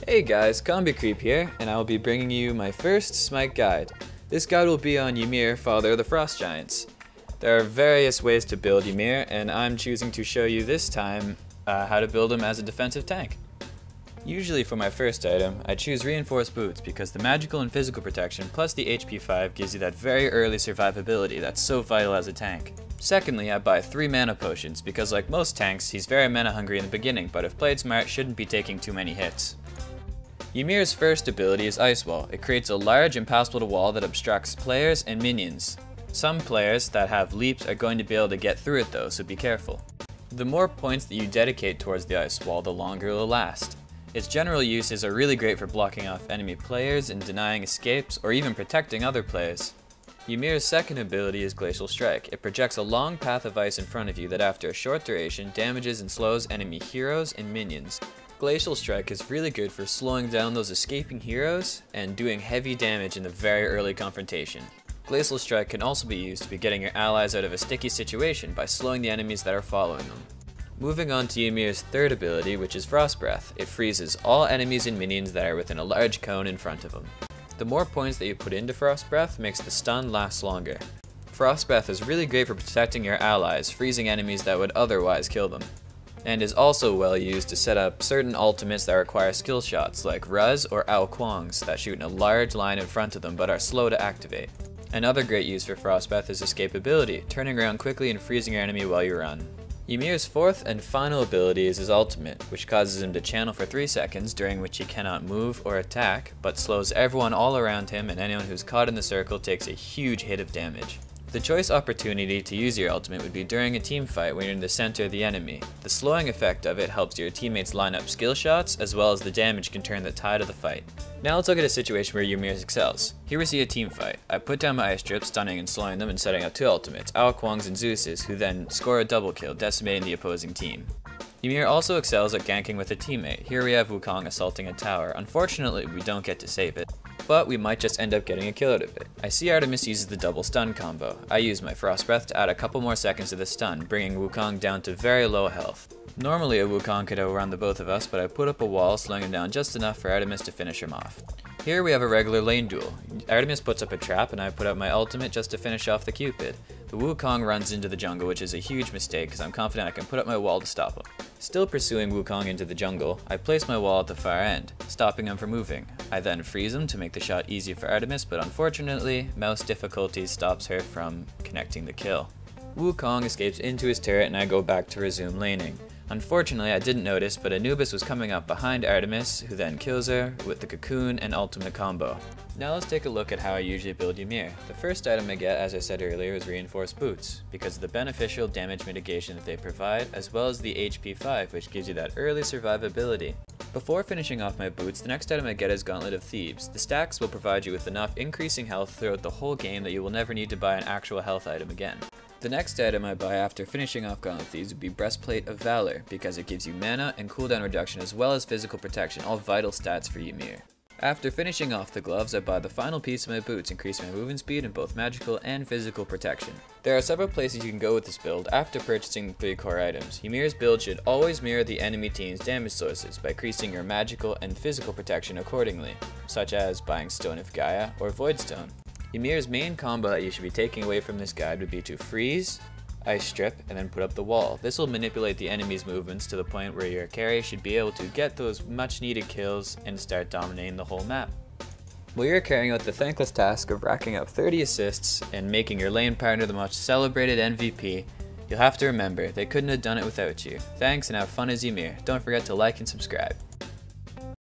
Hey guys, Combi Creep here, and I will be bringing you my first Smite guide. This guide will be on Ymir, father of the Frost Giants. There are various ways to build Ymir, and I'm choosing to show you this time how to build him as a defensive tank. Usually for my first item, I choose reinforced boots because the magical and physical protection plus the HP 5 gives you that very early survivability that's so vital as a tank. Secondly, I buy 3 mana potions because like most tanks, he's very mana hungry in the beginning, but if played smart, shouldn't be taking too many hits. Ymir's first ability is Ice Wall. It creates a large impassable wall that obstructs players and minions. Some players that have leaps are going to be able to get through it though, so be careful. The more points that you dedicate towards the ice wall, the longer it will last. Its general uses are really great for blocking off enemy players and denying escapes or even protecting other players. Ymir's second ability is Glacial Strike. It projects a long path of ice in front of you that after a short duration damages and slows enemy heroes and minions. Glacial Strike is really good for slowing down those escaping heroes and doing heavy damage in the very early confrontation. Glacial Strike can also be used to be getting your allies out of a sticky situation by slowing the enemies that are following them. Moving on to Ymir's third ability, which is Frost Breath. It freezes all enemies and minions that are within a large cone in front of them. The more points that you put into Frost Breath makes the stun last longer. Frost Breath is really great for protecting your allies, freezing enemies that would otherwise kill them, and is also well used to set up certain ultimates that require skill shots like Ruz or Ao Kuang's that shoot in a large line in front of them but are slow to activate. Another great use for Frost Breath is escapability, turning around quickly and freezing your enemy while you run. Ymir's fourth and final ability is his ultimate, which causes him to channel for 3 seconds, during which he cannot move or attack, but slows everyone all around him, and anyone who's caught in the circle takes a huge hit of damage. The choice opportunity to use your ultimate would be during a team fight when you're in the center of the enemy. The slowing effect of it helps your teammates line up skill shots, as well as the damage can turn the tide of the fight. Now let's look at a situation where Ymir excels. Here we see a team fight. I put down my ice strips, stunning and slowing them and setting up 2 ultimates, Ao Kuang's and Zeus's, who then score a double kill, decimating the opposing team. Ymir also excels at ganking with a teammate. Here we have Wukong assaulting a tower. Unfortunately, we don't get to save it, but we might just end up getting a kill out of it. I see Artemis uses the double stun combo. I use my Frost Breath to add a couple more seconds to the stun, bringing Wukong down to very low health. Normally a Wukong could outrun the both of us, but I put up a wall, slowing him down just enough for Artemis to finish him off. Here we have a regular lane duel. Artemis puts up a trap and I put up my ultimate just to finish off the Cupid. The Wukong runs into the jungle, which is a huge mistake because I'm confident I can put up my wall to stop him. Still pursuing Wukong into the jungle, I place my wall at the far end, stopping him from moving. I then freeze him to make the shot easy for Artemis, but unfortunately, mouse difficulty stops her from connecting the kill. Wukong escapes into his turret and I go back to resume laning. Unfortunately, I didn't notice, but Anubis was coming up behind Artemis, who then kills her with the cocoon and ultimate combo. Now let's take a look at how I usually build Ymir. The first item I get, as I said earlier, is reinforced boots, because of the beneficial damage mitigation that they provide, as well as the HP 5, which gives you that early survivability. Before finishing off my boots, the next item I get is Gauntlet of Thebes. The stacks will provide you with enough increasing health throughout the whole game that you will never need to buy an actual health item again. The next item I buy after finishing off Gauntlets of Thebes would be Breastplate of Valor, because it gives you mana and cooldown reduction as well as physical protection, all vital stats for Ymir. After finishing off the gloves, I buy the final piece of my boots, increase my movement speed in both magical and physical protection. There are several places you can go with this build after purchasing the 3 core items. Ymir's build should always mirror the enemy team's damage sources by increasing your magical and physical protection accordingly, such as buying Stone of Gaia or Void Stone. Ymir's main combo that you should be taking away from this guide would be to freeze, ice strip, and then put up the wall. This will manipulate the enemy's movements to the point where your carry should be able to get those much needed kills and start dominating the whole map. While you're carrying out the thankless task of racking up 30 assists and making your lane partner the much celebrated MVP, you'll have to remember they couldn't have done it without you. Thanks and have fun as Ymir. Don't forget to like and subscribe.